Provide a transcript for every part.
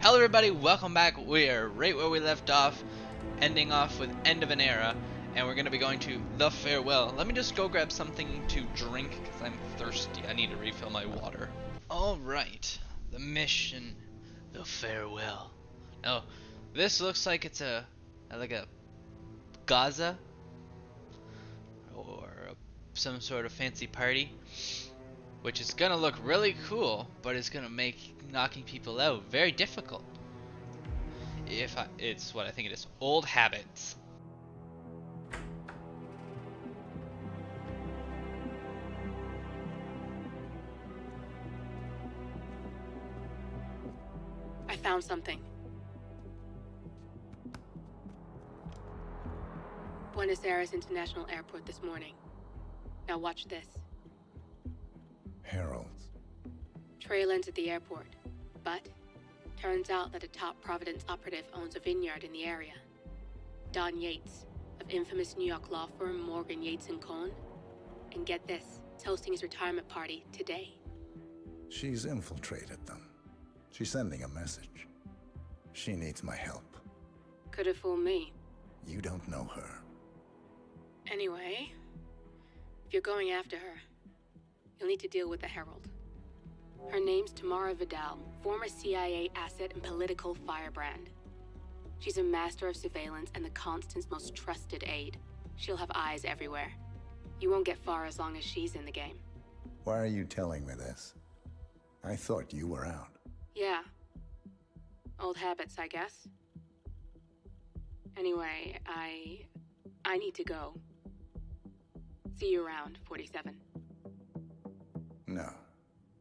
Hello everybody, welcome back. We are right where we left off, ending off with End of an Era, and we're going to be going to The Farewell. Let me just go grab something to drink, because I'm thirsty. I need to refill my water. Alright, the mission, The Farewell. Oh, this looks like it's like a Gaza, or some sort of fancy party, which is gonna look really cool, but it's gonna make knocking people out very difficult. It's what I think it is. Old habits. I found something. Buenos Aires International Airport this morning. Now watch this. Heralds. Trail ends at the airport, but turns out that a top Providence operative owns a vineyard in the area. Don Yates, of infamous New York law firm Morgan Yates & Cohn. And get this, is hosting his retirement party today. She's infiltrated them. She's sending a message. She needs my help. Could have fooled me. You don't know her. Anyway, if you're going after her, you'll need to deal with the Herald. Her name's Tamara Vidal, former CIA asset and political firebrand. She's a master of surveillance and the Constant's most trusted aide. She'll have eyes everywhere. You won't get far as long as she's in the game. Why are you telling me this? I thought you were out. Yeah. Old habits, I guess. Anyway, I need to go. See you around, 47. No,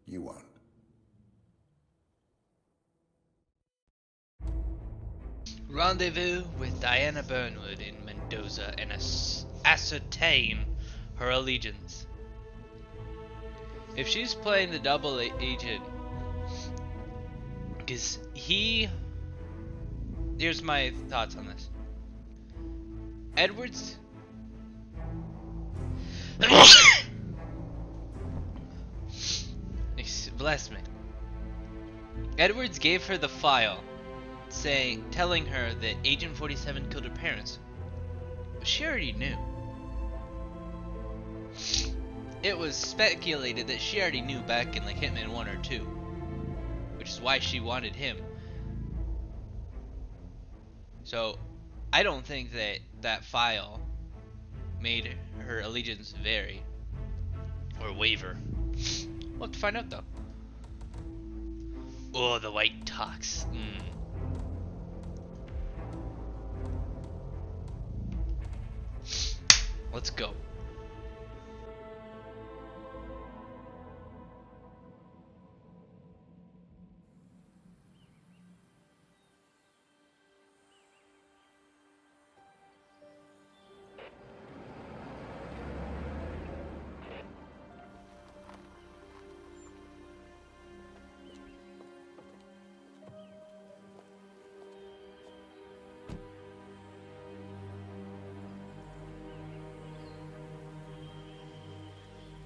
you won't. Rendezvous with Diana Burnwood in Mendoza and ascertain her allegiance. If she's playing the double agent, because here's my thoughts on this. Edwards bless me. Edwards gave her the file telling her that Agent 47 killed her parents. But she already knew. It was speculated that she already knew back in like Hitman 1 or 2, which is why she wanted him. So I don't think that file made her allegiance vary or waver. We'll have to find out though. Oh, the white tux. Let's go.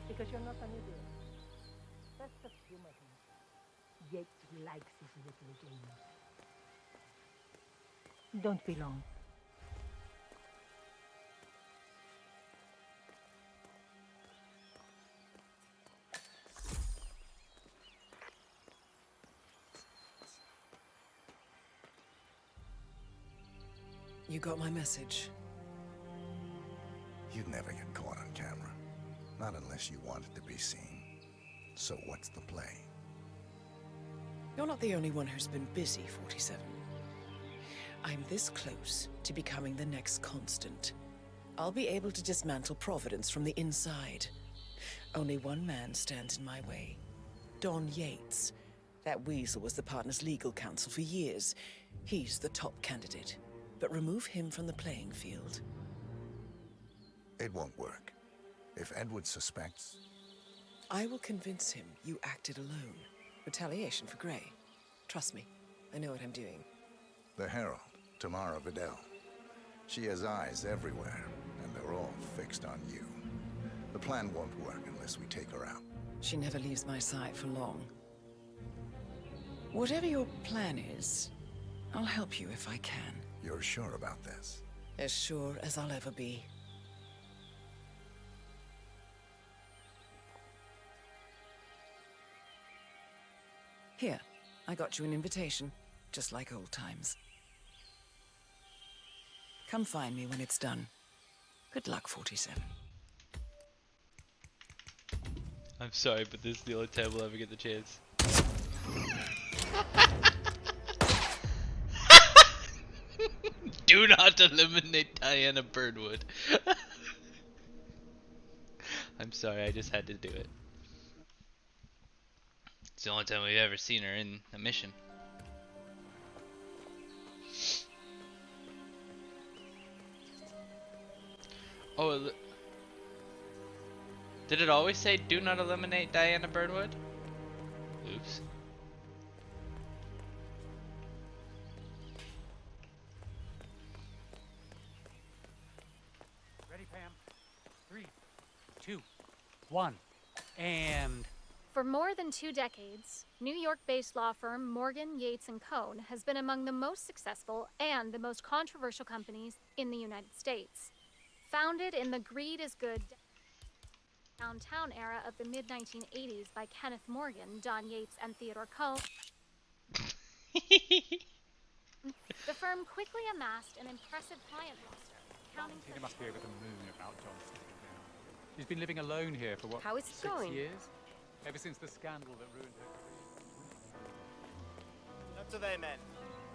Because you're not an idiot. That's the humor here. Yates likes his little games. Don't be long. You got my message. You'd never get caught on camera. Not unless you wanted to be seen. So what's the play? You're not the only one who's been busy, 47. I'm this close to becoming the next Constant. I'll be able to dismantle Providence from the inside. Only one man stands in my way. Don Yates. That weasel was the partner's legal counsel for years. He's the top candidate. But remove him from the playing field. It won't work. If Edward suspects... I will convince him you acted alone. Retaliation for Grey. Trust me, I know what I'm doing. The Herald, Tamara Vidal. She has eyes everywhere, and they're all fixed on you. The plan won't work unless we take her out. She never leaves my side for long. Whatever your plan is, I'll help you if I can. You're sure about this? As sure as I'll ever be. Here, I got you an invitation, just like old times. Come find me when it's done. Good luck, 47. I'm sorry, but this is the only time we'll ever get the chance. Do not eliminate Diana Birdwood. I'm sorry, I just had to do it. It's the only time we've ever seen her in a mission. Oh, did it always say do not eliminate Diana Birdwood? Oops. Ready, Pam? 3, 2, 1, and... For more than 2 decades, New York-based law firm Morgan, Yates & Cohn has been among the most successful and the most controversial companies in the United States. Founded in the greed is good downtown era of the mid-1980s by Kenneth Morgan, Don Yates, and Theodore Cohn, the firm quickly amassed an impressive client roster, counting He must be over the moon about Johnston now. She's been living alone here for what, How is it 6 going? years? Ever since the scandal that ruined her career. Not today, man.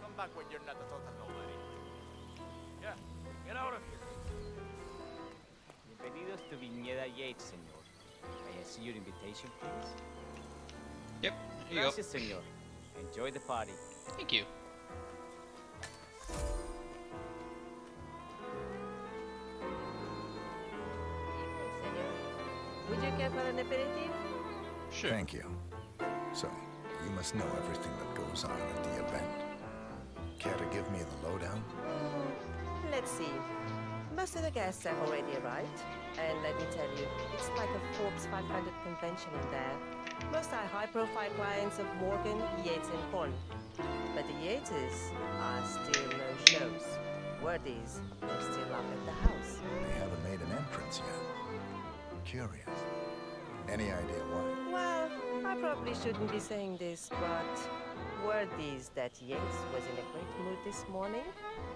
Come back when you're not a total nobody. Yeah, get out of here. Bienvenidos to Viñeda Yates, señor. May I see your invitation, please? Yep, here you go. Gracias, señor. Enjoy the party. Thank you. Would you care for an aperitif? Sure. Thank you. So, you must know everything that goes on at the event. Care to give me the lowdown? Let's see. Most of the guests have already arrived. And let me tell you, it's like a Forbes 500 convention in there. Most are high-profile clients of Morgan, Yates & Cohn. But the Yateses are still no shows. Word is, they're still up at the house. They haven't made an entrance yet. Curious. Any idea why? Well, I probably shouldn't be saying this, but word is that Yates was in a great mood this morning,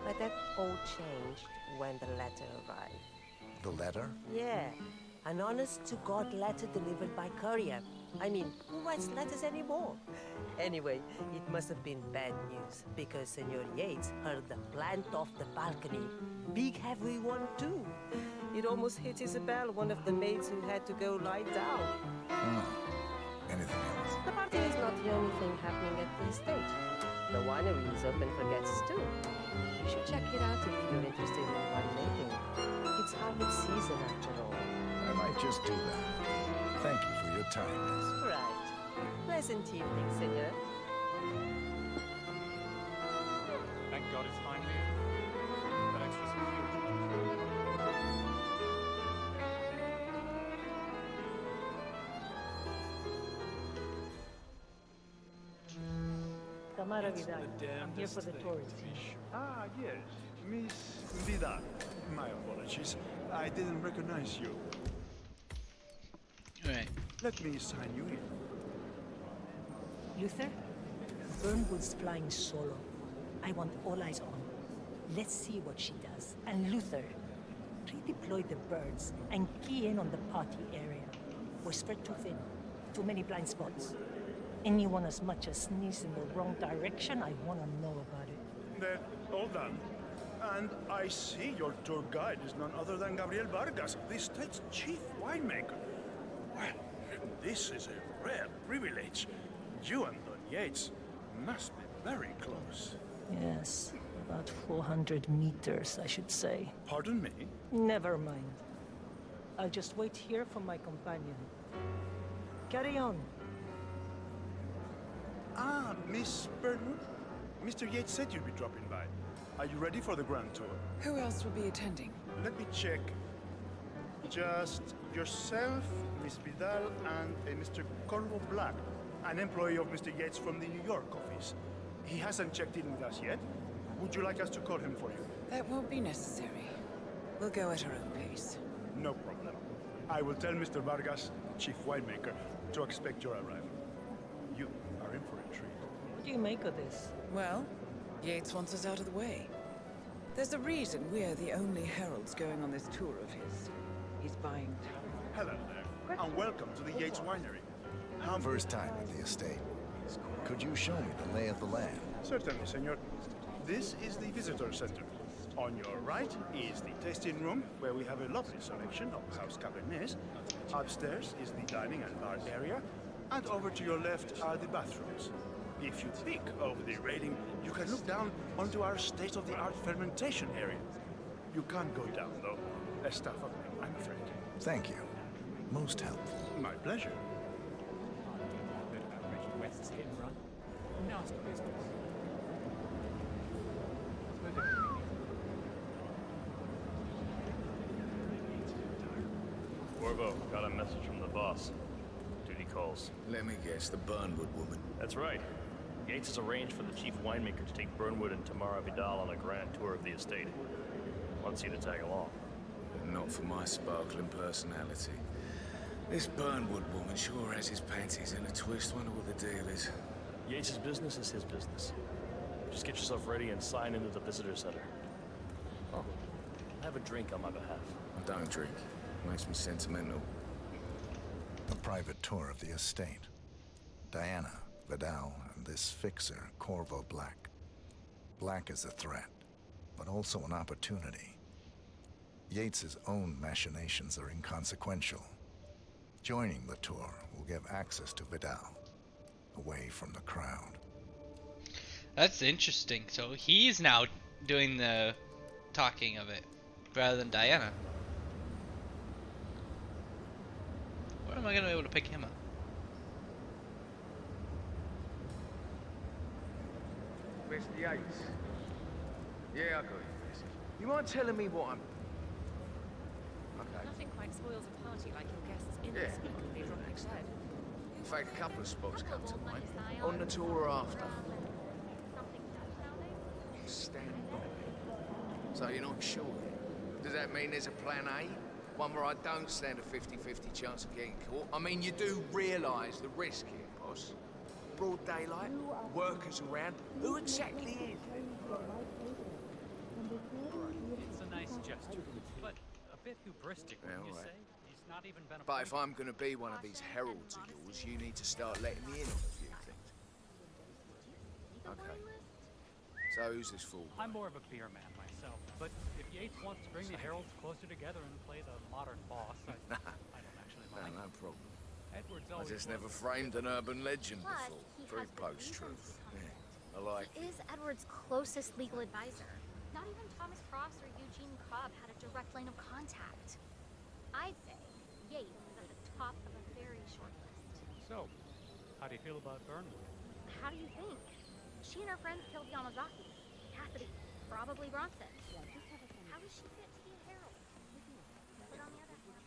but that all changed when the letter arrived. The letter? Yeah, an honest-to-God letter delivered by courier. I mean, who writes letters anymore? Anyway, it must have been bad news, because Senor Yates hurled the plant off the balcony. Big heavy one, too. It almost hit Isabel, one of the maids who had to go lie down. Hmm. Anything else? The party is not the only thing happening at the estate. The winery is open for guests, too. You should check it out if you're interested in winemaking. It's harvest season, after all. I might just do that. Thank you for your time, miss. Right. Pleasant evening, senor. Thank God it's finally over. That extra security. Tamara Vidal. I'm here for the tourists. Ah, yes. Miss Vidal. My apologies. I didn't recognize you. Alright. Let me sign you in. Luther, Burnwood's flying solo. I want all eyes on. Let's see what she does. And Luther, redeploy the birds and key in on the party area. We're spread too thin. Too many blind spots. Anyone as much as sneeze in the wrong direction, I want to know about it. Then, all done. And I see your tour guide is none other than Gabriel Vargas, the state's chief winemaker. Well, this is a rare privilege. You and Don Yates must be very close. Yes, about 400 meters, I should say. Pardon me? Never mind. I'll just wait here for my companion. Carry on. Ah, Miss Burnwood? Mr. Yates said you'd be dropping by. Are you ready for the grand tour? Who else will be attending? Let me check. Just yourself, Miss Vidal, and Mr. Corvo Black. an employee of Mr. Yates from the New York office. He hasn't checked in with us yet. Would you like us to call him for you? That won't be necessary. We'll go at our own pace. No problem. I will tell Mr. Vargas, chief winemaker, to expect your arrival. You are in for a treat. What do you make of this? Well, Yates wants us out of the way. There's a reason we're the only heralds going on this tour of his. He's buying time. Hello there, and welcome to the Yates Winery. First time at the estate. Could you show me the lay of the land? Certainly, senor. This is the visitor center. On your right is the tasting room, where we have a lovely selection of house cabernets. Upstairs is the dining and bar area, and over to your left are the bathrooms. If you peek over the railing, you can look down onto our state-of-the-art fermentation area. You can't go down, though. A staff of me, I'm afraid. Thank you. Most helpful. My pleasure. Bit about Rich West's hit and run. Now it's to business. Corvo, got a message from the boss. Duty calls. Let me guess, the Burnwood woman. That's right. Yates has arranged for the chief winemaker to take Burnwood and Tamara Vidal on a grand tour of the estate. Wants you to tag along. But not for my sparkling personality. This Burnwood woman sure has his panties in a twist. Wonder what the deal is. Yates' business is his business. Just get yourself ready and sign into the visitor center. Oh, have a drink on my behalf. I don't drink. Makes me sentimental. A private tour of the estate. Diana, Vidal, and this fixer, Corvo Black. Black is a threat, but also an opportunity. Yates's own machinations are inconsequential. Joining the tour will give access to Vidal, away from the crowd. That's interesting. So he's now doing the talking of it, rather than Diana. Where am I going to be able to pick him up? Mr. Yates. Yeah, I got you. You mind telling me what I'm... Okay. Nothing quite spoils a party like your guests Yeah. inexplicably dropping dead. In fact, a couple of spots come to mind. On the tour or after. Stand by. So you're not sure yet? Does that mean there's a plan A? One where I don't stand a 50-50 chance of getting caught? I mean, you do realise the risk here, boss. Broad daylight, workers around. Who exactly is it? It's a nice gesture, but a bit hubristic, wouldn't you say? He's not even been a... But if I'm going to be one of these heralds of yours, you need to start letting me in on a few things. Okay. So who's this fool? I'm more of a beer man myself, but if Yates wants to bring the heralds closer together and play the modern boss, I don't actually mind. No problem. Edward's I always just never framed an urban legend Plus, before. he Very has the post-truth. legal Yeah, I like He is Edward's closest legal advisor. Not even Thomas Cross or Eugene Cobb had a direct line of contact. I'd say Yates is at the top of a very short list. So, how do you feel about Burnwood? How do you think? She and her friends killed Yamazaki. Cassidy, probably Bronson. How does she fit to be a herald? But on the other hand,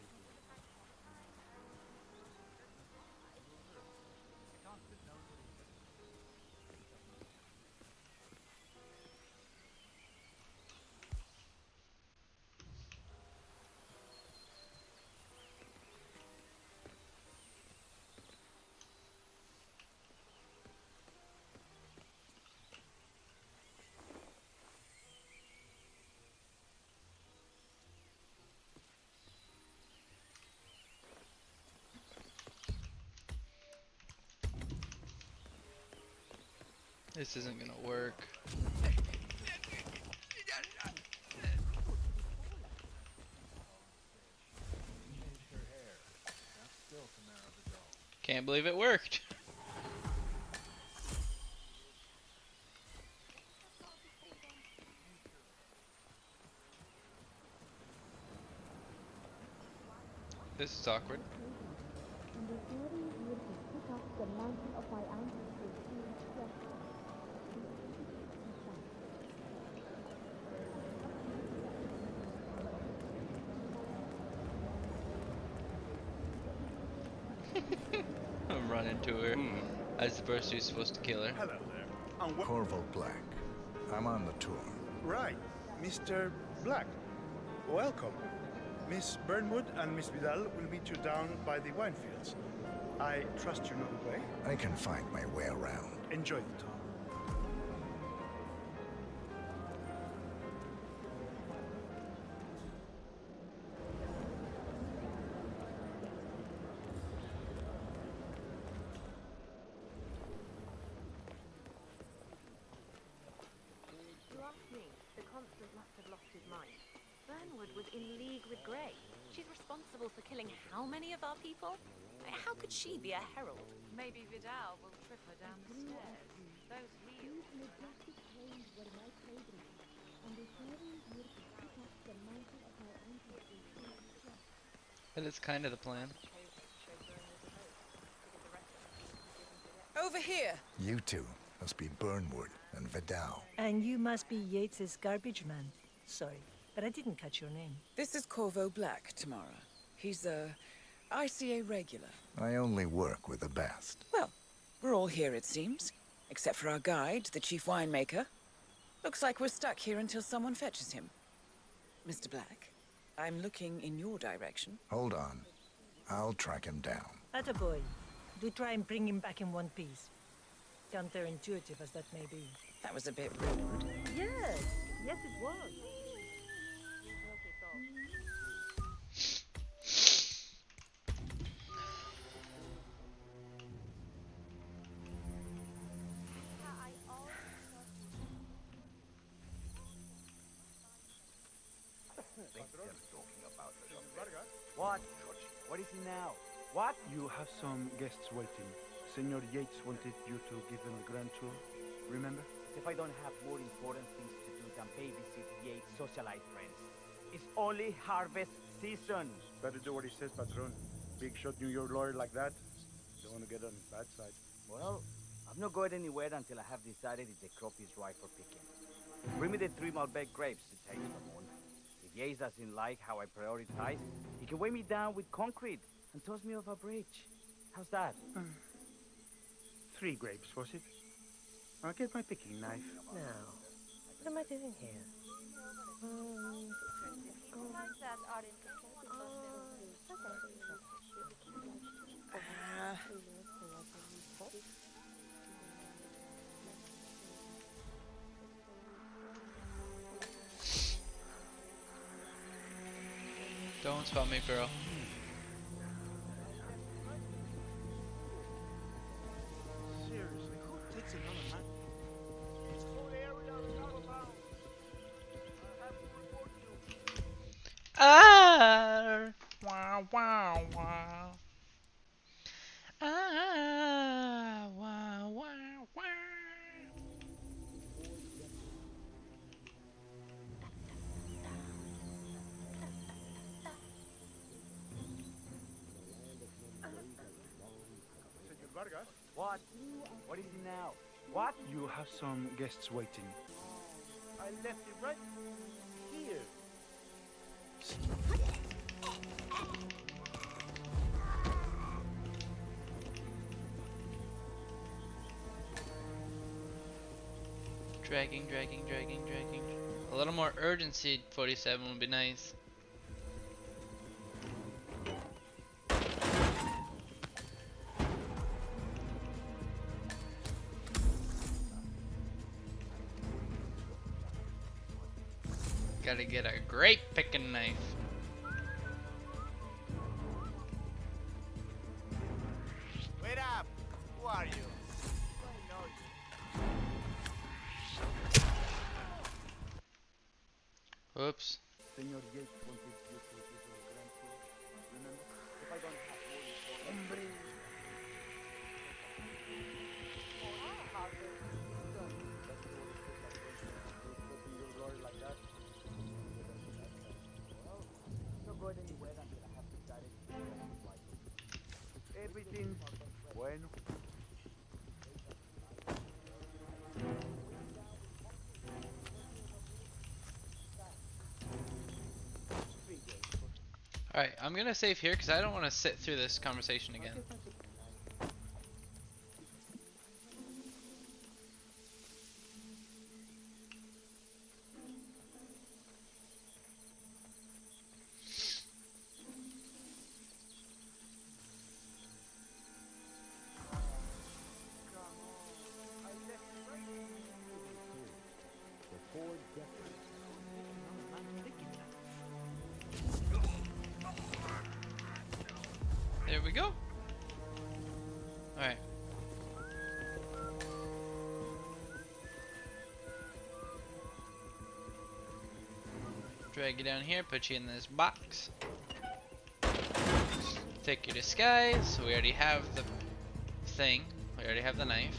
This isn't gonna work. Can't believe it worked. This is awkward. Run into her. As the person who's supposed to kill her. Hello there. And Corvo Black. I'm on the tour. Right, Mr. Black. Welcome. Miss Burnwood and Miss Vidal will meet you down by the wine fields. I trust you know the way. I can find my way around. Enjoy the talk. The Constant must have lost his mind. Burnwood was in league with Grey. She's responsible for killing how many of our people? How could she be a herald? Maybe Vidal will trip her down the stairs. Those heels. That is kind of the plan. Over here! You two must be Burnwood and Vidal. And you must be Yates's garbage man. Sorry, but I didn't catch your name. This is Corvo Black, Tamara. He's a ICA regular. I only work with the best. Well, we're all here, it seems. Except for our guide, the chief winemaker. Looks like we're stuck here until someone fetches him. Mr. Black, I'm looking in your direction. Hold on. I'll track him down. Attaboy. Do try and bring him back in one piece. Counterintuitive as that may be. That was a bit rude. Yes, yes it was. What? What is it now? What? You have some guests waiting. Senor Yates wanted you to give them the grand tour. Remember? As if I don't have more important things to do than babysit Yates' socialite friends. It's only harvest season. Better do what he says, Patron. Big shot New York lawyer like that. Don't want to get on his bad side. Well, I'm not going anywhere until I have decided if the crop is ripe for picking. Bring me the 3 Malbec grapes to taste, Ramon. If Yates doesn't like how I prioritize, he can weigh me down with concrete and toss me off a bridge. How's that? 3 grapes, was it? I'll get my picking knife. Now, what am I doing here? Don't spot me, girl. Seriously, who takes another man? It's whole area of Narrowbound. I have to report you. Ah! Wow, wow, wow. Ah! Wow, wow, wow. Senor Vargas, What? What is it now? What? you have some guests waiting. I left it right here. Dragging, dragging, dragging, dragging. A little more urgency, 47 would be nice. Gotta get a great picking knife. Wait up! Who are you? Whoops. Senor Yates wanted you to give him a grand tour. Remember? If I don't have more important... Everything bueno. Alright, I'm gonna save here because I don't want to sit through this conversation again. we go. Alright. Drag you down here, put you in this box. Take your disguise, so we already have the thing. We already have the knife.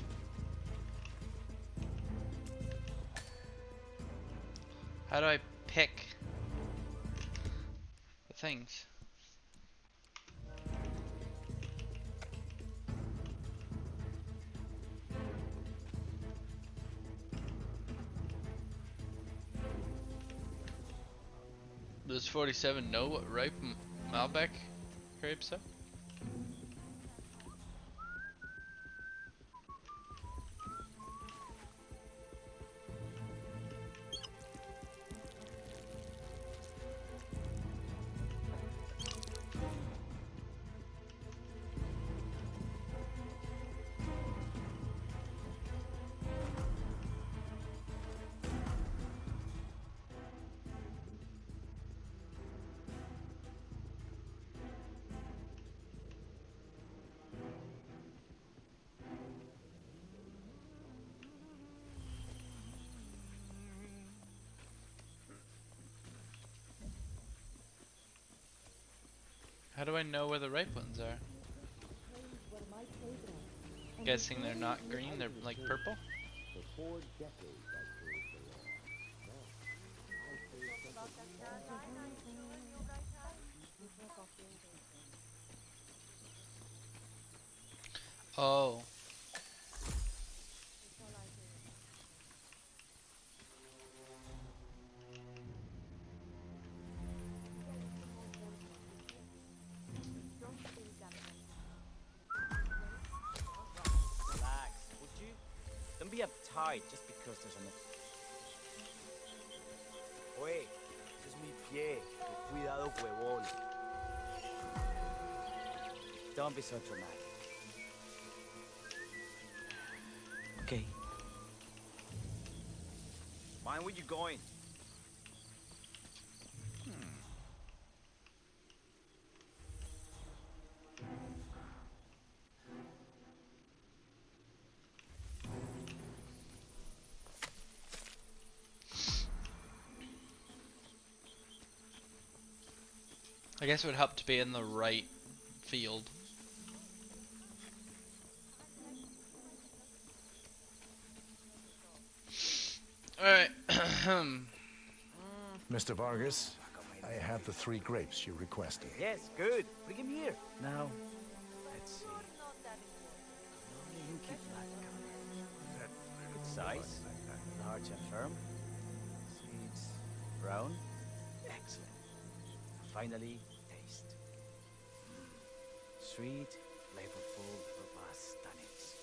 How do I pick the things? Does 47 know what ripe Malbec grapes are? How do I know where the ripe ones are? Guessing they're not green, they're like purple? Oh. Be uptight just because there's an... Oye, ese es mi pie. Cuidado, huevón. Don't be so dramatic. Okay. Mind where you're going. I guess it would help to be in the right field. Alright. Mr. Vargas, I have the 3 grapes you requested. Yes, good. Bring him here. Now, let's see. Inky black color. Good size. Large and firm. Seeds brown. Excellent. Finally, taste. Sweet, flavorful, robust tannins.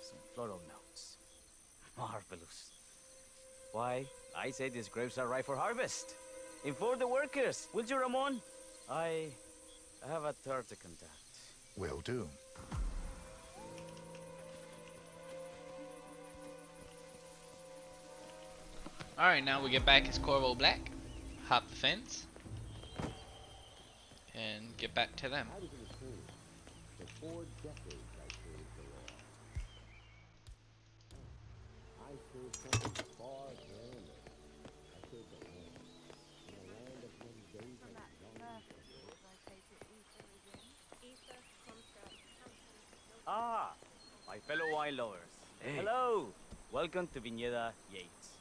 Some floral notes. Marvelous. Why, I say these grapes are ripe for harvest. Inform the workers, will you, Ramon? I have a tour to conduct. Will do. Alright, now we get back as Corvo Black. Hop the fence. And get back to them. Ah, my fellow wine lovers. Hey. Hello. Welcome to Viñeda Yates.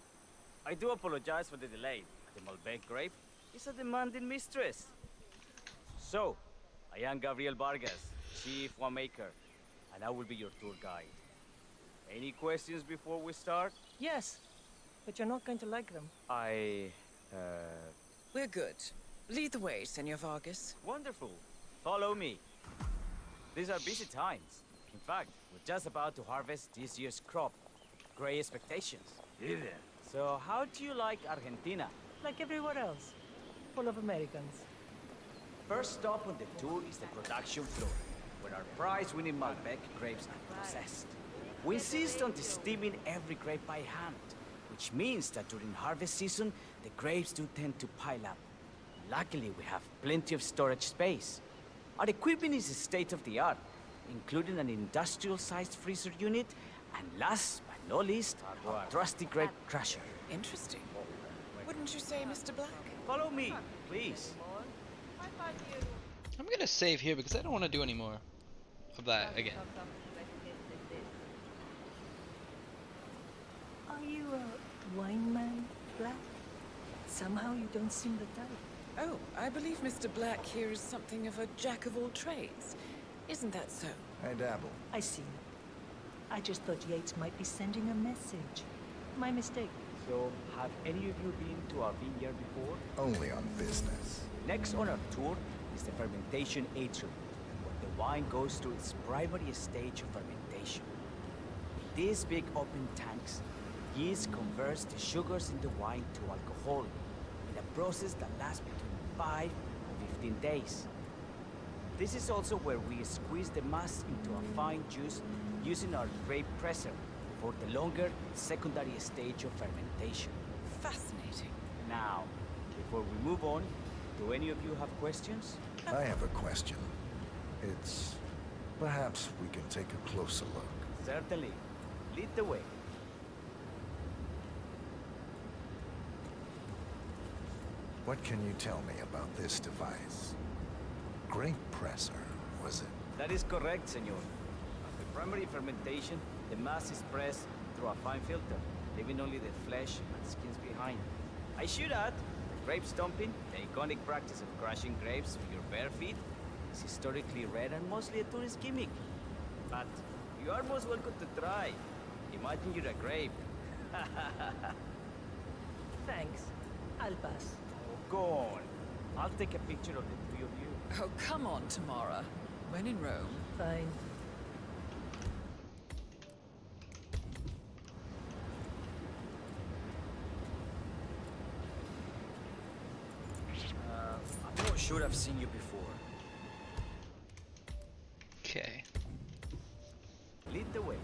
I do apologize for the delay. The Malbec grape is a demanding mistress. So, I am Gabriel Vargas, Chief Winemaker, and I will be your tour guide. Any questions before we start? Yes, but you're not going to like them. We're good. Lead the way, Senor Vargas. Wonderful. Follow me. These are busy times. In fact, we're just about to harvest this year's crop. Great expectations. So, how do you like Argentina? Like everywhere else. Full of Americans. First stop on the tour is the production floor, where our prize-winning Malbec grapes are processed. We insist on steaming every grape by hand, which means that during harvest season, the grapes do tend to pile up. Luckily, we have plenty of storage space. Our equipment is state-of-the-art, including an industrial-sized freezer unit, and last but not least, our trusty grape crusher. Interesting. Wouldn't you say, Mr. Black? Follow me, please. I'm gonna save here because I don't want to do any more of that again. Are you a wine man, Black? Somehow you don't seem the type. Oh, I believe Mr. Black here is something of a jack of all trades. Isn't that so? I dabble. I see. I just thought Yates might be sending a message. My mistake. So, have any of you been to our vineyard before? Only on business. Next on our tour is the fermentation atrium, where the wine goes through its primary stage of fermentation. In these big open tanks, yeast converts the sugars in the wine to alcohol, in a process that lasts between 5 and 15 days. This is also where we squeeze the mass into a fine juice using our grape presser for the longer secondary stage of fermentation. Fascinating. Now, before we move on, do any of you have questions? I have a question. It's... perhaps we can take a closer look. Certainly. Lead the way. What can you tell me about this device? Grape presser, was it? That is correct, senor. After primary fermentation, the mass is pressed through a fine filter, leaving only the flesh and skins behind. I should add, grape stomping, the iconic practice of crushing grapes with your bare feet, is historically rare and mostly a tourist gimmick. But you are most welcome to try. Imagine you're a grape. Thanks. I'll pass. Oh, go on. I'll take a picture of the three of you. Oh, come on, Tamara. When in Rome. Fine. I'm not sure I've seen you before. Okay. Lead the way.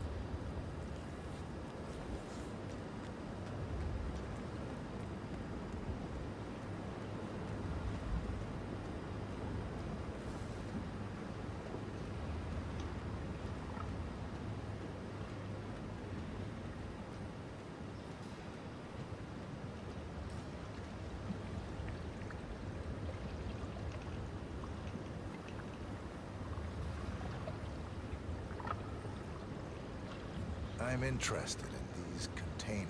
I'm interested in these containers.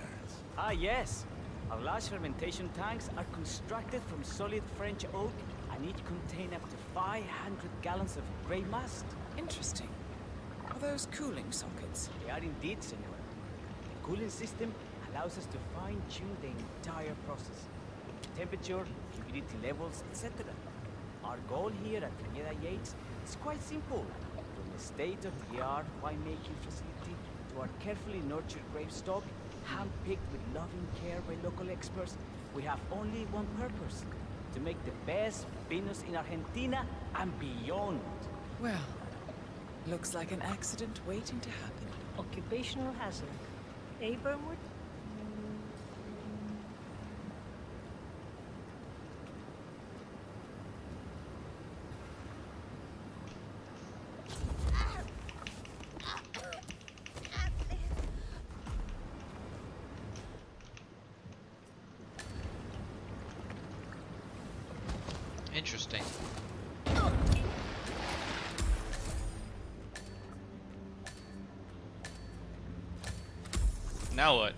Ah, yes. Our large fermentation tanks are constructed from solid French oak and each contain up to 500 gallons of grey must. Interesting. Are those cooling sockets? They are indeed, senor. The cooling system allows us to fine-tune the entire process. Temperature, humidity levels, etc. Our goal here at Cañada Yates is quite simple. From the state-of-the-art winemaking facility to our carefully nurtured grape stock, hand-picked with loving care by local experts, we have only one purpose: to make the best vinos in Argentina and beyond. Well, looks like an accident waiting to happen. Occupational hazard. Eh, Burnwood? Interesting. Now what?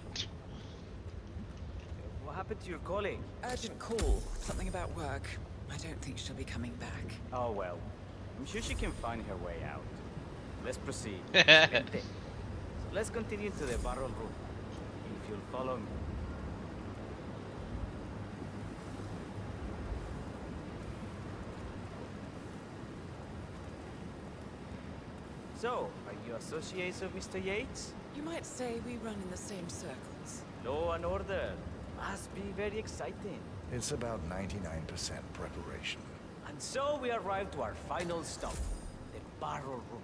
What happened to your colleague? Urgent call. Something about work. I don't think she'll be coming back. Oh well. I'm sure she can find her way out. Let's proceed. So let's continue to the barrel room. If you'll follow me. So, are you associates of Mr. Yates? You might say we run in the same circles. Law and order. Must be very exciting. It's about 99% preparation. And so we arrive to our final stop, the barrel room.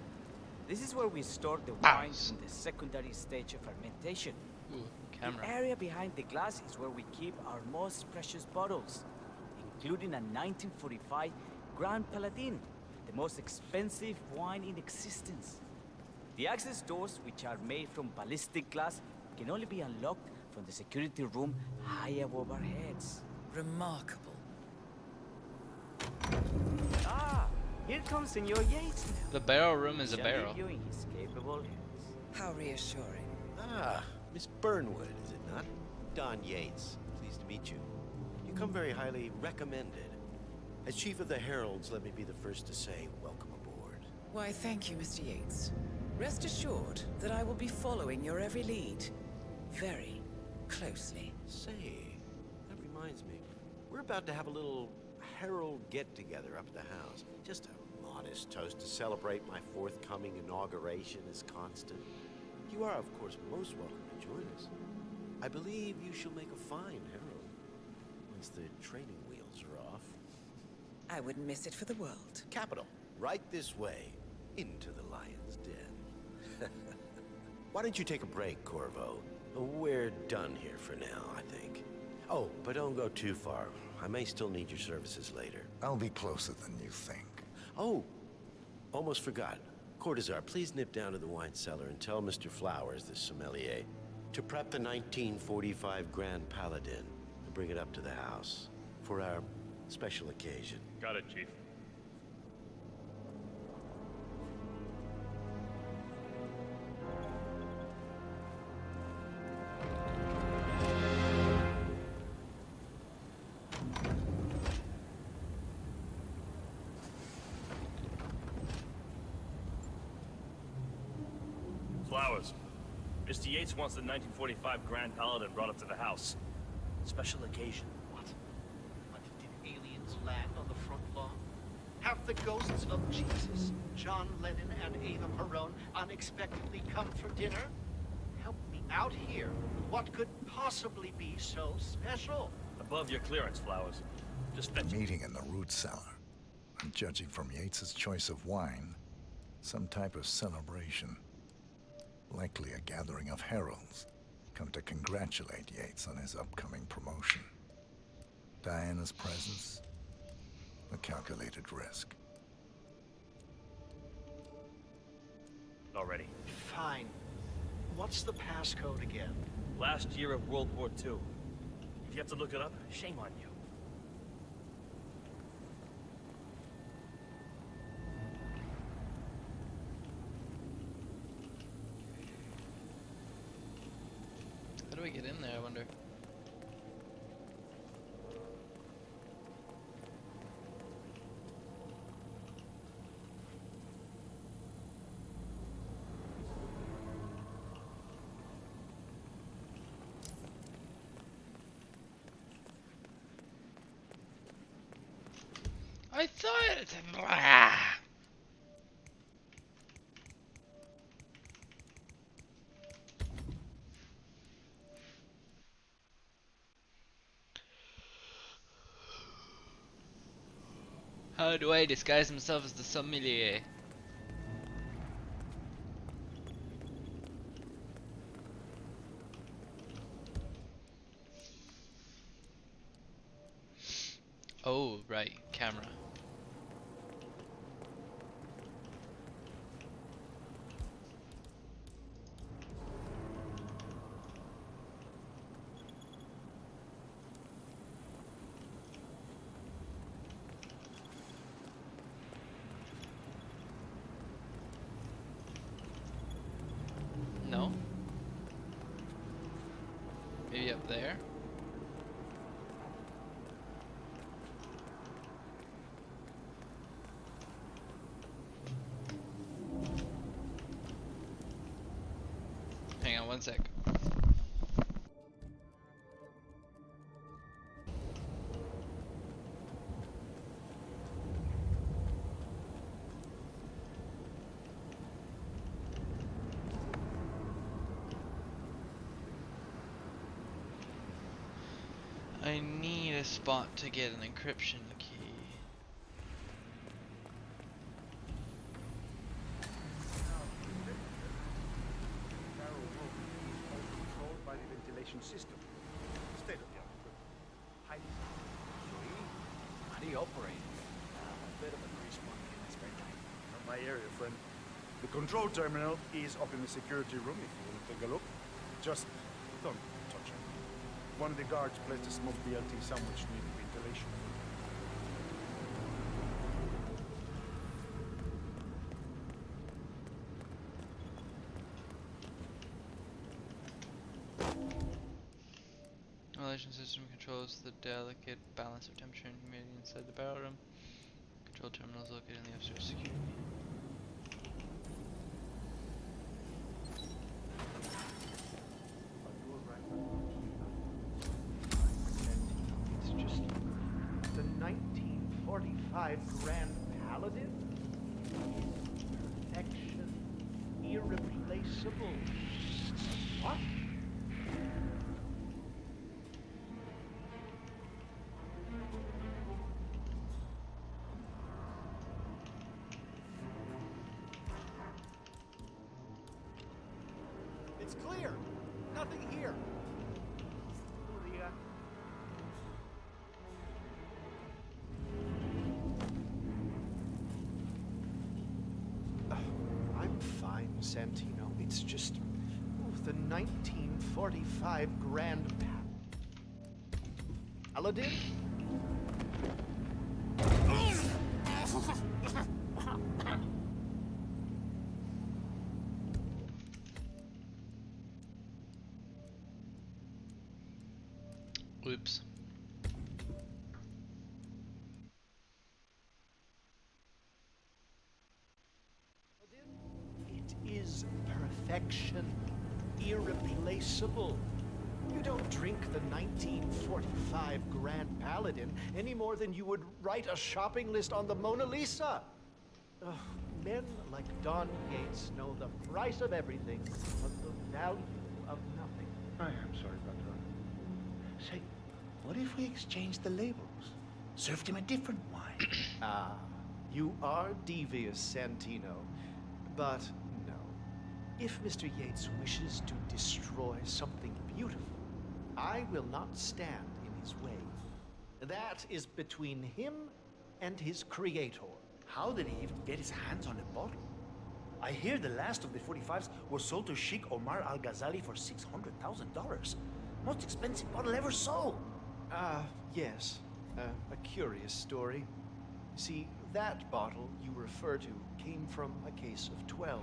This is where we store the wines in the secondary stage of fermentation. Ooh, camera. The area behind the glass is where we keep our most precious bottles, including a 1945 Grand Paladin, the most expensive wine in existence. The access doors, which are made from ballistic glass, can only be unlocked from the security room high above our heads. Remarkable. Ah, here comes Senor Yates now. The barrel room is a Shall barrel. leave you in his capable hands. How reassuring. Ah, Miss Burnwood, is it not? Don Yates. Pleased to meet you. You come very highly recommended. As Chief of the Heralds, let me be the first to say welcome aboard. Why, thank you, Mr. Yates. Rest assured that I will be following your every lead. Very closely. Say, that reminds me. We're about to have a little Herald get-together up at the house. Just a modest toast to celebrate my forthcoming inauguration as Constant. You are, of course, most welcome to join us. I believe you shall make a fine Herald, once the training wheels are off. I wouldn't miss it for the world. Capital. Right this way, into the lion's den. Why don't you take a break, Corvo? We're done here for now, I think. Oh, but don't go too far. I may still need your services later. I'll be closer than you think. Oh, almost forgot. Cortazar, please nip down to the wine cellar and tell Mr. Flowers, the sommelier, to prep the 1945 Grand Paladin and bring it up to the house for our special occasion. Got it, Chief. Flowers. Mr. Yates wants the 1945 Grand Paladin brought up to the house. Special occasion. What? Did aliens land on the front lawn? Have the ghosts of Jesus, John Lennon, and Ava Perón unexpectedly come for dinner? Help me out here. What could possibly be so special? Above your clearance, Flowers. Just fetch it. Meeting in the root cellar. And judging from Yates's choice of wine, some type of celebration. Likely a gathering of heralds, come to congratulate Yates on his upcoming promotion. Diana's presence, a calculated risk. Already. Fine. What's the passcode again? Last year of World War II. If you have to look it up, shame on you. How do we get in there, I wonder? I thought... How do I disguise myself as the sommelier? Oh, right, camera. No? Maybe up there? Hang on one sec. I need a spot to get an encryption key. Controlled by the ventilation system. State of the art equipment. Highly How do you operate? I'm a bit of a grease monkey, Inspector. my area, friend. The control terminal is up in the security room if you want to take a look. Just don't touch it. One of the guards placed a small BLT sandwich near the ventilation. Ventilation system controls the delicate balance of temperature and humidity inside the barrel room. Control terminal is located in the upstairs security. It's just the 1945 Grand Paladin. Perfection, irreplaceable. What? It's clear. Nothing here. I'm fine, Santino. It's just the 1945 Grand Paladin? Oops. It is perfection, irreplaceable. You don't drink the 1945 Grand Paladin any more than you would write a shopping list on the Mona Lisa. Ugh, men like Don Yates know the price of everything, but the value of nothing. I am sorry, Patron. Say, what if we exchange the labels? Served him a different wine. Ah, you are devious, Santino. But no. If Mr. Yates wishes to destroy something beautiful, I will not stand in his way. That is between him and his creator. How did he even get his hands on a bottle? I hear the last of the 45s was sold to Sheikh Omar Al-Ghazali for $600,000. Most expensive bottle ever sold. Yes. A curious story. See, that bottle you refer to came from a case of 12,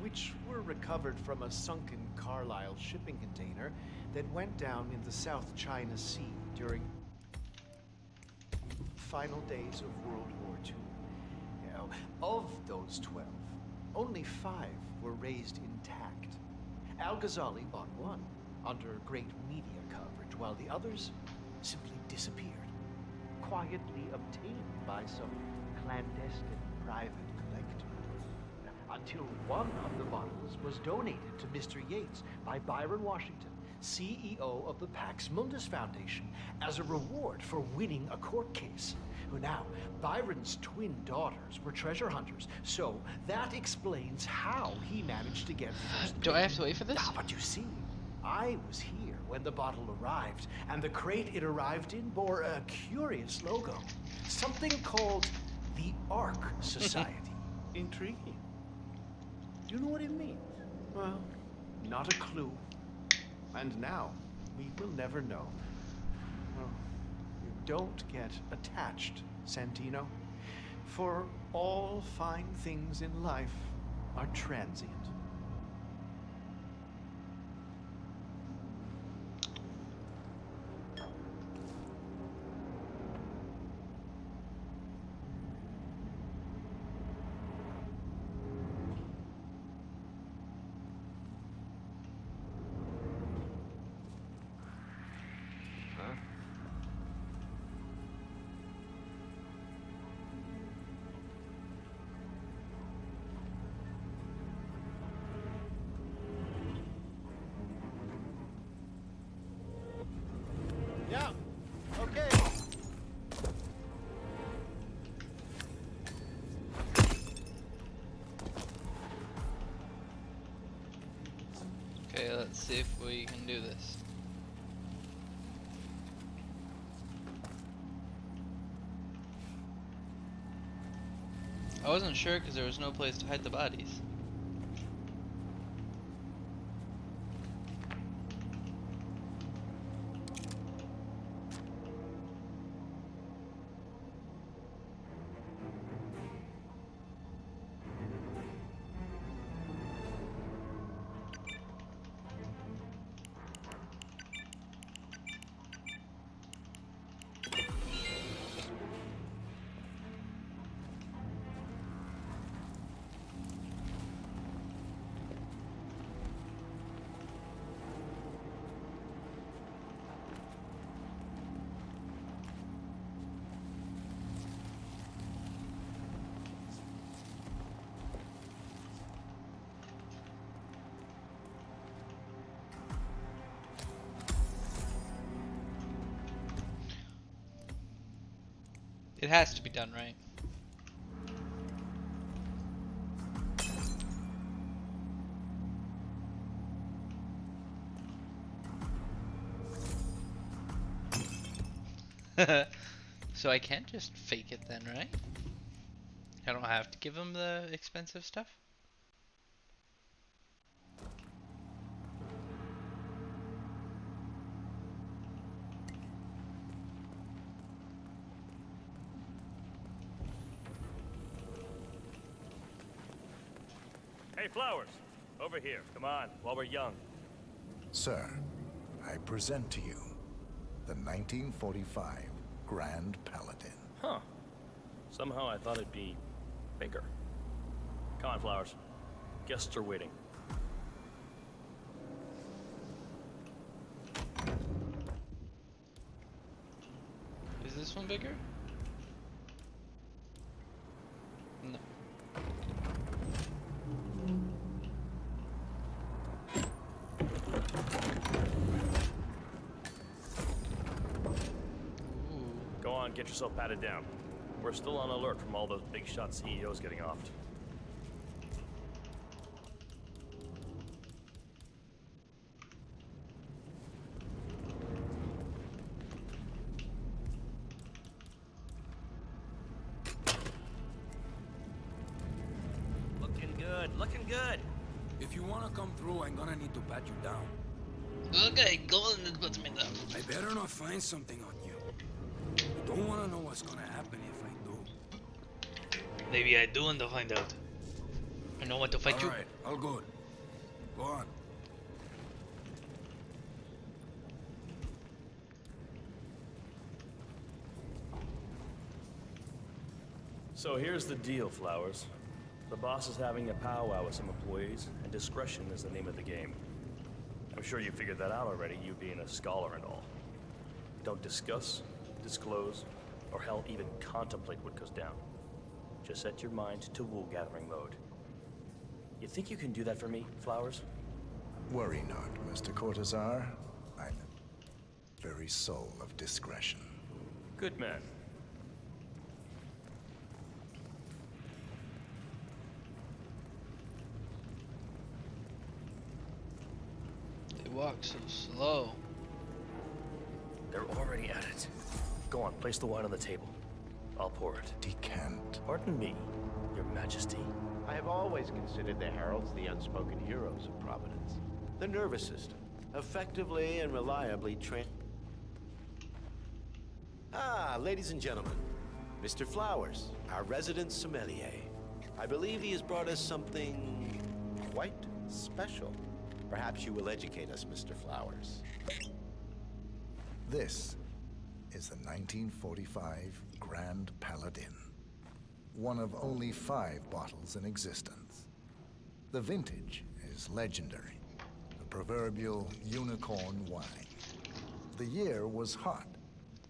which were recovered from a sunken Carlisle shipping container that went down in the South China Sea during the final days of World War II. Now, of those 12, only 5 were raised intact. Al-Ghazali bought one under great media coverage, while the others simply disappeared, quietly obtained by some clandestine private collector. Until one of the bottles was donated to Mr. Yates by Byron Washington, CEO of the Pax Mundus Foundation, as a reward for winning a court case. Now, Byron's twin daughters were treasure hunters, so that explains how he managed to get first. Do I have to wait for this? But you see, I was here when the bottle arrived, and the crate it arrived in bore a curious logo. Something called the Ark Society. Intriguing. Do you know what it means? Well, not a clue. And now, we will never know. Well, you don't get attached, Santino. For all fine things in life are transient. Yeah, okay. Okay, let's see if we can do this. I wasn't sure because there was no place to hide the bodies. It has to be done right. So I can't just fake it then, right? I don't have to give him the expensive stuff? Hey, Flowers! Over here. Come on, while we're young. Sir, I present to you the 1945 Grand Paladin. Huh. Somehow I thought it'd be bigger. Come on, Flowers. Guests are waiting. Is this one bigger? No. Go on, get yourself patted down. We're still on alert from all those big shot CEOs getting offed. Looking good, looking good. If you wanna come through, I'm gonna need to pat you down. Okay, go on and put me down. I better not find something on you. I don't wanna know what's gonna happen if I do. Maybe I do want to find out. I know what to fight you. Alright, all good. Go on. So here's the deal, Flowers. The boss is having a powwow with some employees, and discretion is the name of the game. I'm sure you figured that out already, you being a scholar and all. Don't discuss, disclose, or hell, even contemplate what goes down. Just set your mind to wool-gathering mode. You think you can do that for me, Flowers? Worry not, Mr. Cortazar. I'm the very soul of discretion. Good man. They walk so slow. They're already at it. Go on, place the wine on the table. I'll pour it. Decant. Pardon me, Your Majesty. I have always considered the heralds the unspoken heroes of Providence. The nervous system, effectively and reliably trained. Ah, ladies and gentlemen, Mr. Flowers, our resident sommelier. I believe he has brought us something quite special. Perhaps you will educate us, Mr. Flowers. This is the 1945 Grand Paladin. One of only 5 bottles in existence. The vintage is legendary. The proverbial unicorn wine. The year was hot.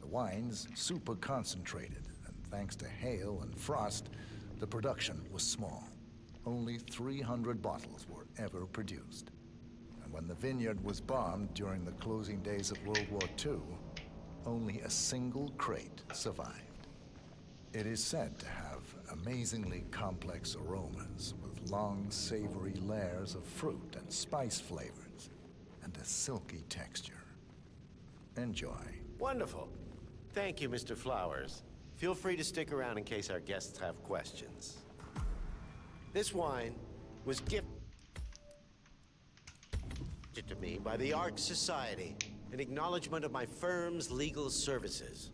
The wine's super concentrated, and thanks to hail and frost, the production was small. Only 300 bottles were ever produced. And when the vineyard was bombed during the closing days of World War II, only a single crate survived. It is said to have amazingly complex aromas with long, savory layers of fruit and spice flavors, and a silky texture. Enjoy. Wonderful. Thank you, Mr. Flowers. Feel free to stick around in case our guests have questions. This wine was gifted to me by the Ark Society in acknowledgement of my firm's legal services.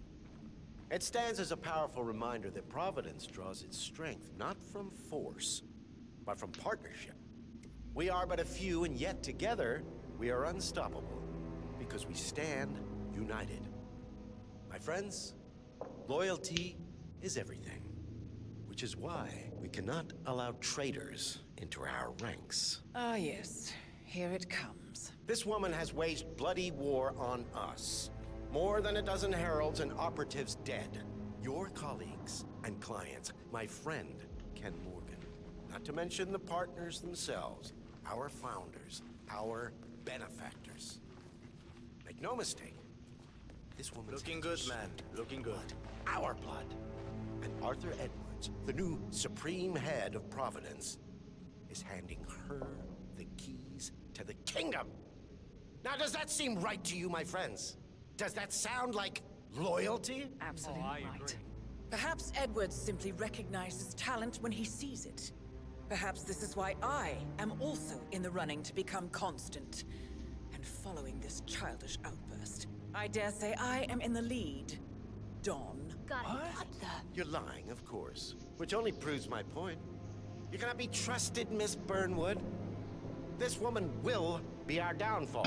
It stands as a powerful reminder that Providence draws its strength not from force, but from partnership. We are but a few, and yet together we are unstoppable because we stand united. My friends, loyalty is everything, which is why we cannot allow traitors into our ranks. Ah, yes. Here it comes. This woman has waged bloody war on us. More than a dozen heralds and operatives dead. Your colleagues and clients, my friend, Ken Morgan. Not to mention the partners themselves, our founders, our benefactors. Make no mistake, this woman's Looking good, man. Looking good. Our blood. And Arthur Edwards, the new supreme head of Providence, is handing her the keys to the kingdom. Now, does that seem right to you, my friends? Does that sound like loyalty? Absolutely I right. agree. Perhaps Edwards simply recognizes talent when he sees it. Perhaps this is why I am also in the running to become constant. And following this childish outburst, I dare say I am in the lead. Dawn. What the? You're lying, of course. Which only proves my point. You cannot be trusted, Miss Burnwood. This woman will be our downfall.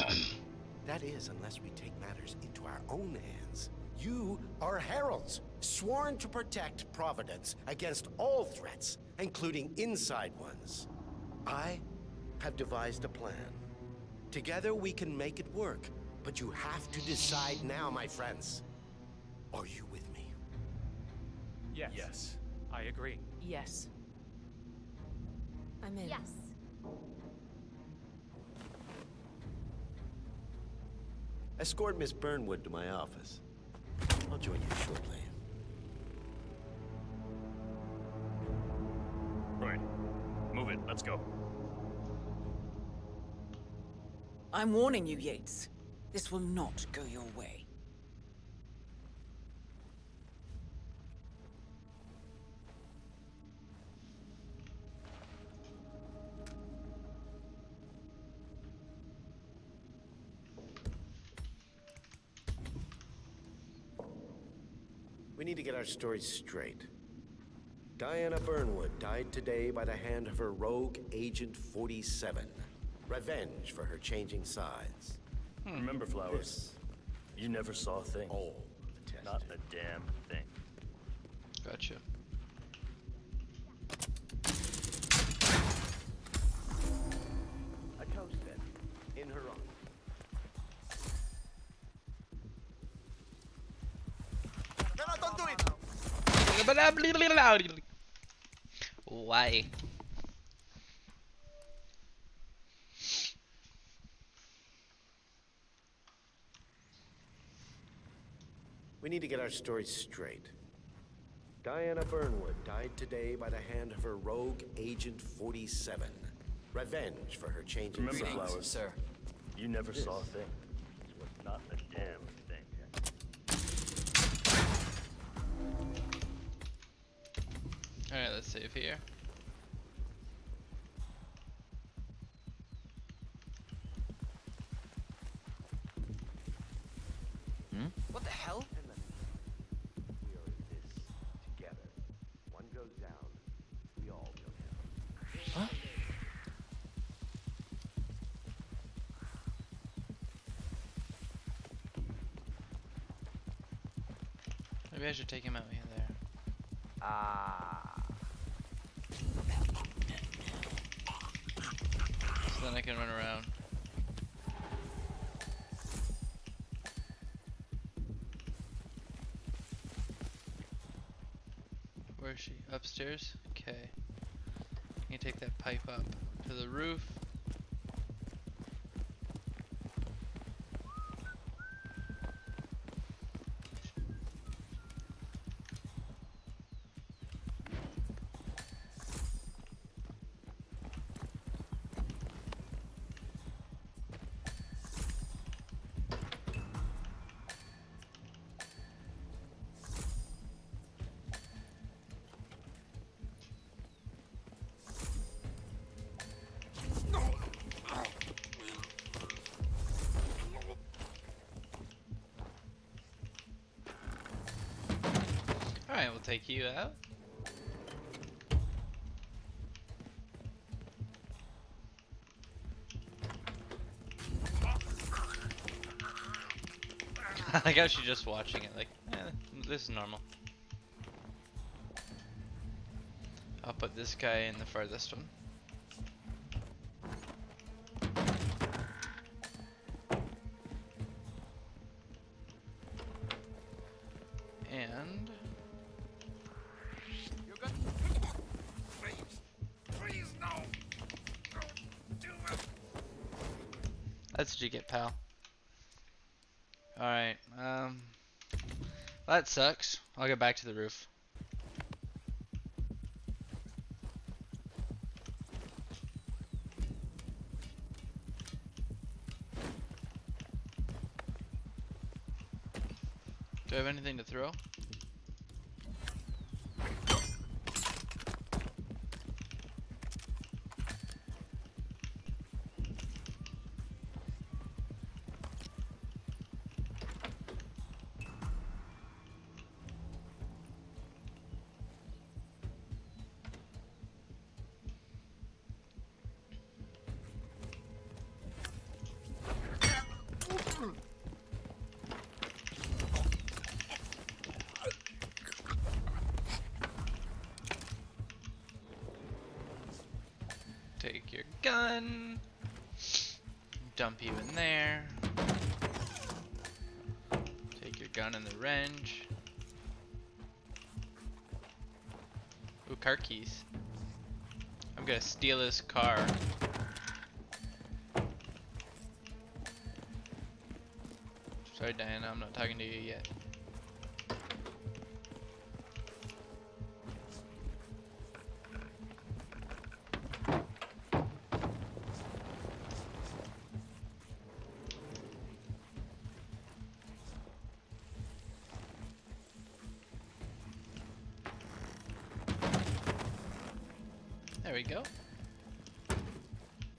That is, unless we take matters into our own hands. You are heralds, sworn to protect Providence against all threats, including inside ones. I have devised a plan. Together we can make it work, but you have to decide now, my friends. Are you with me? Yes. Yes. I agree. Yes. I'm in. Yes. Escort Miss Burnwood to my office. I'll join you shortly. Right. Move it. Let's go. I'm warning you, Yates. This will not go your way. We need to get our stories straight. Diana Burnwood died today by the hand of her rogue Agent 47. Revenge for her changing sides. Remember, Flowers, you never saw a thing. Oh, not a damn thing. Gotcha. A toast then, in her honor. No, don't do it! Why? We need to get our stories straight. Diana Burnwood died today by the hand of her rogue Agent 47. Revenge for her changing Remember, sides. Flowers, sir. You never saw a thing. Not a damn thing. Alright, let's save here. What the hell? We are in this together. One goes down, we all go down. Huh? Maybe I should take him out here there. So then I can run around. Where is she? Upstairs? Okay. You can take that pipe up to the roof. We'll take you out. I guess you're just watching it like, this is normal. I'll put this guy in the farthest one. And Please, no. No, do it. that's what you get, pal. Alright, that sucks. I'll get back to the roof. Do I have anything to throw? Take your gun. Dump you in there. Take your gun in the wrench. Ooh, car keys. I'm gonna steal this car. Sorry, Diana, I'm not talking to you yet. There we go.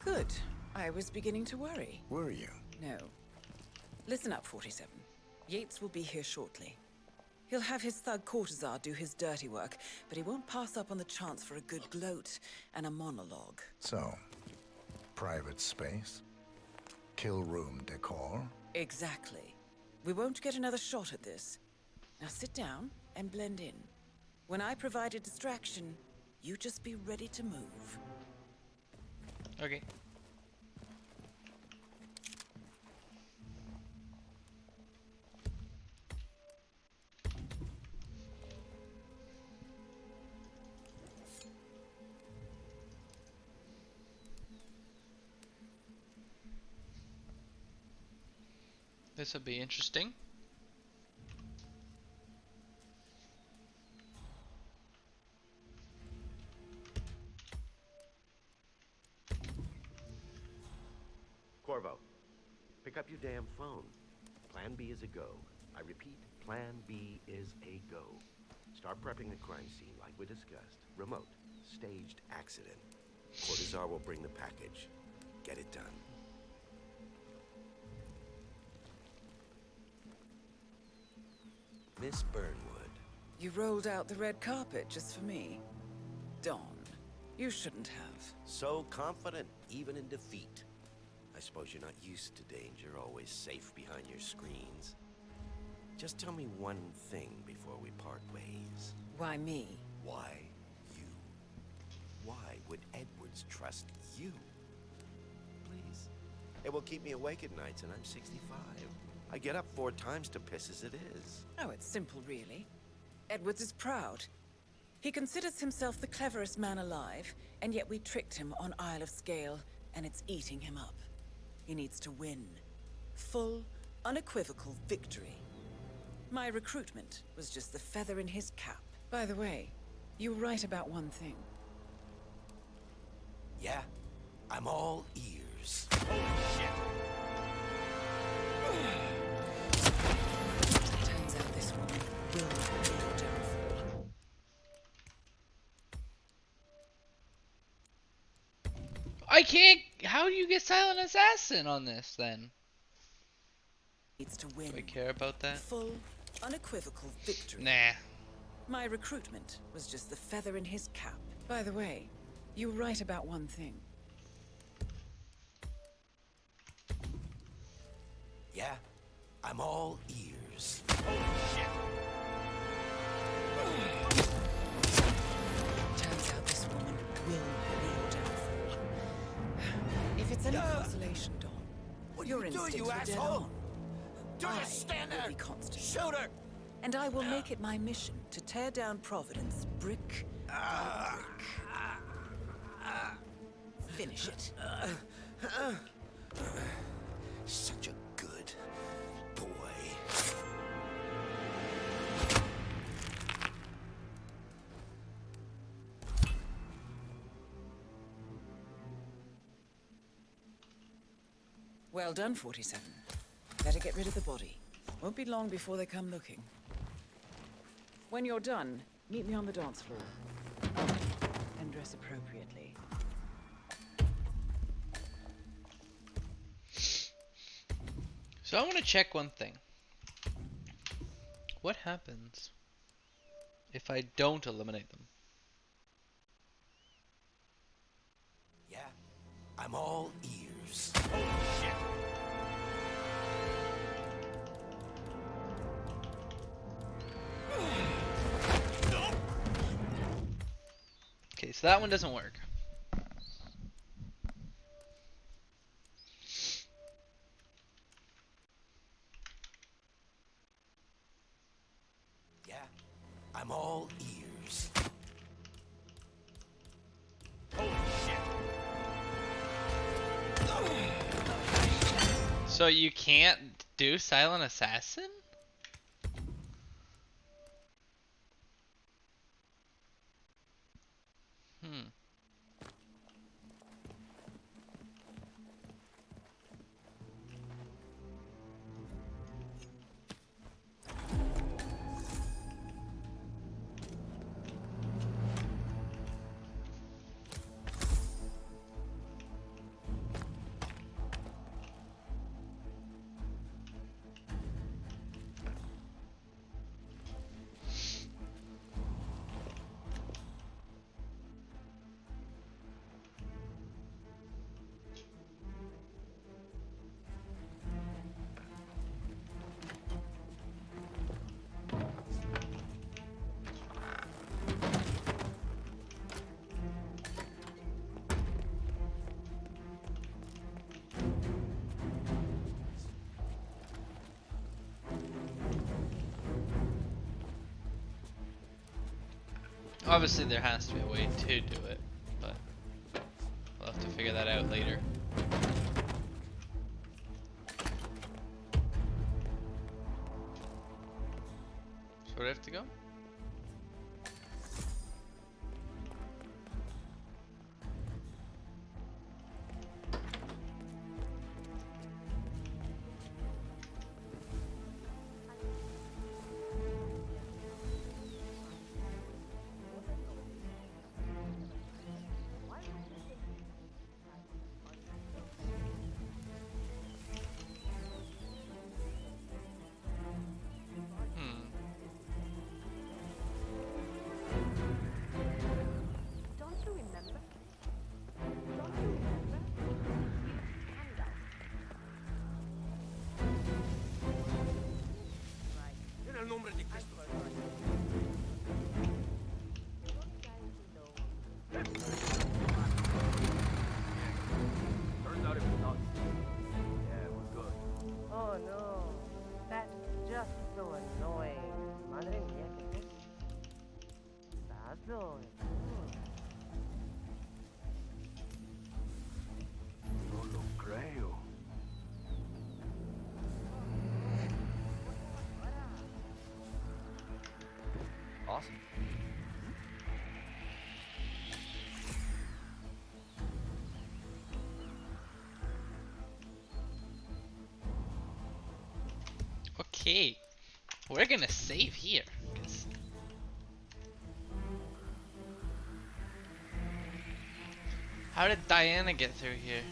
Good. I was beginning to worry. Were you? No. Listen up, 47. Yates will be here shortly. He'll have his thug Cortazar do his dirty work, but he won't pass up on the chance for a good gloat and a monologue. So, private space? Kill room decor? Exactly. We won't get another shot at this. Now sit down and blend in. When I provide a distraction, you just be ready to move. Okay. This will be interesting. Corvo, pick up your damn phone. Plan B is a go. I repeat, Plan B is a go. Start prepping the crime scene like we discussed. Remote, staged accident. Cortazar will bring the package. Get it done. Miss Burnwood. You rolled out the red carpet just for me. Don, you shouldn't have. So confident, even in defeat. I suppose you're not used to danger, always safe behind your screens. Just tell me one thing before we part ways. Why me? Why you? Why would Edwards trust you? Please. It will keep me awake at nights, and I'm 65. I get up 4 times to piss as it is. Oh, it's simple, really. Edwards is proud. He considers himself the cleverest man alive, and yet we tricked him on Isle of Scale, and it's eating him up. He needs to win. Full, unequivocal victory. My recruitment was just the feather in his cap. By the way, you were right about one thing. Yeah? I'm all ears. Holy shit! Turns out this one will be your downfall. I can't. How do you get silent assassin on this then? Needs to win. Do I care about that? Full, unequivocal victory. Nah. My recruitment was just the feather in his cap. By the way, you were right about one thing. Yeah, I'm all ears. Turns out this woman will be your downfall. If it's any consolation, Don, What your are you doing, instincts you were dead asshole? on. Don't I just stand will there. be constant. Shoot her! And I will make it my mission to tear down Providence brick by brick. Finish it. Such a good boy. Well done, 47. Better get rid of the body. Won't be long before they come looking. When you're done, meet me on the dance floor. Oh, and dress appropriately. So I want to check one thing. What happens if I don't eliminate them? Yeah, I'm all ears. Okay, so that one doesn't work. Yeah, I'm all ears. So you can't do Silent Assassin? Hmm. Obviously there has to be a way to do it, but we'll have to figure that out later. So where do I have to go? En el nombre de Cristo. Turns out it was us. Yeah, it was good. Oh no, that's just so annoying. Madre mía, qué pesado. No lo creo. Awesome. Okay, we're gonna save here. 'Cause how did Diana get through here?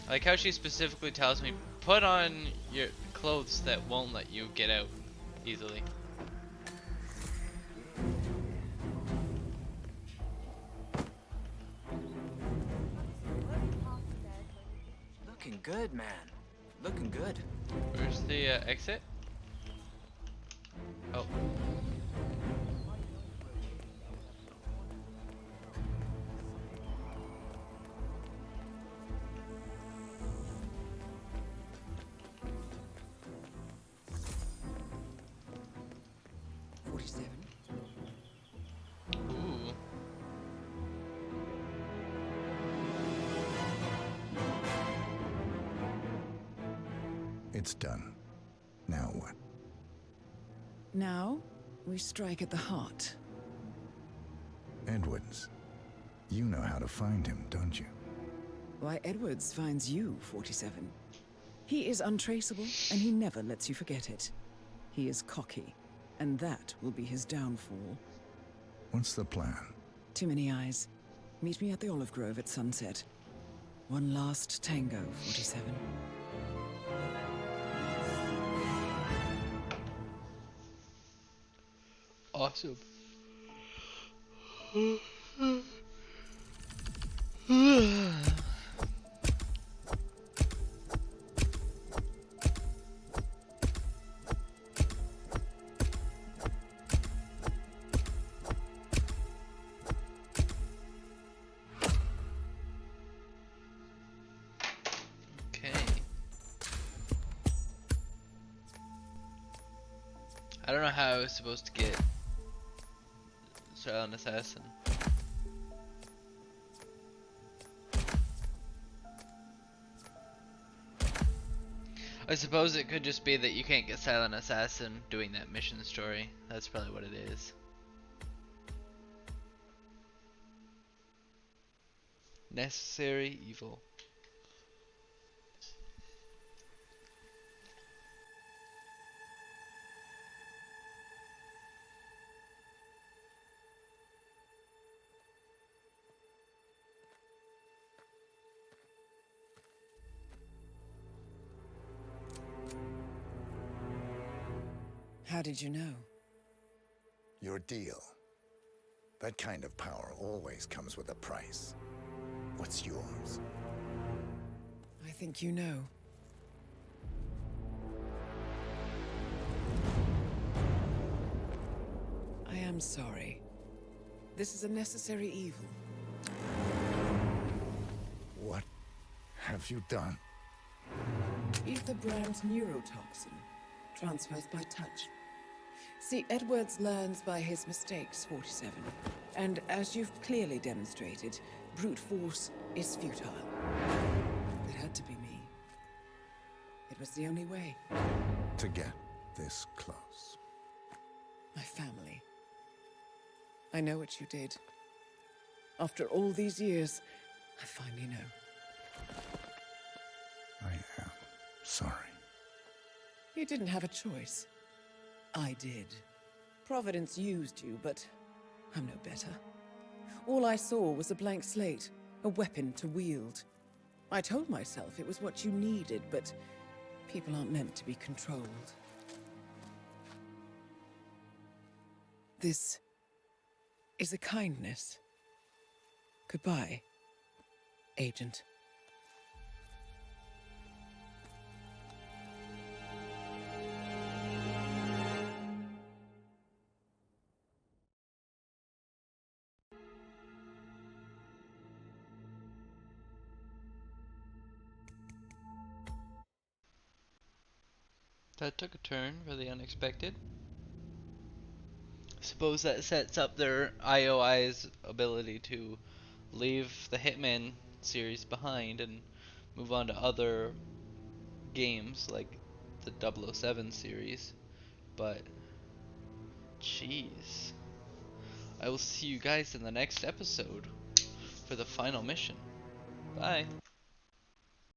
I like how she specifically tells me, put on your clothes that won't let you get out easily. good, man. Looking good. Where's the exit? Oh. Ooh. It's done. Now what? Now, we strike at the heart. Edwards. You know how to find him, don't you? Why, Edwards finds you, 47. He is untraceable, and he never lets you forget it. He is cocky, and that will be his downfall. What's the plan? Too many eyes. Meet me at the Olive Grove at sunset. One last tango, 47. Awesome. I don't know how I was supposed to get Silent Assassin. I suppose it could just be that you can't get Silent Assassin doing that mission story. That's probably what it is. Necessary evil. How did you know? Your deal. That kind of power always comes with a price. What's yours? I think you know. I am sorry. This is a necessary evil. What have you done? Ether brand's neurotoxin transfers by touch. See, Edwards learns by his mistakes, 47. And as you've clearly demonstrated, brute force is futile. It had to be me. It was the only way. To get this close. My family. I know what you did. After all these years, I finally know. I am sorry. You didn't have a choice. I did. Providence used you, but I'm no better. All I saw was a blank slate, a weapon to wield. I told myself it was what you needed, but people aren't meant to be controlled. This is a kindness. Goodbye, Agent. That took a turn really unexpected. Suppose that sets up their IOI's ability to leave the Hitman series behind and move on to other games like the 007 series. But jeez, I will see you guys in the next episode for the final mission. Bye.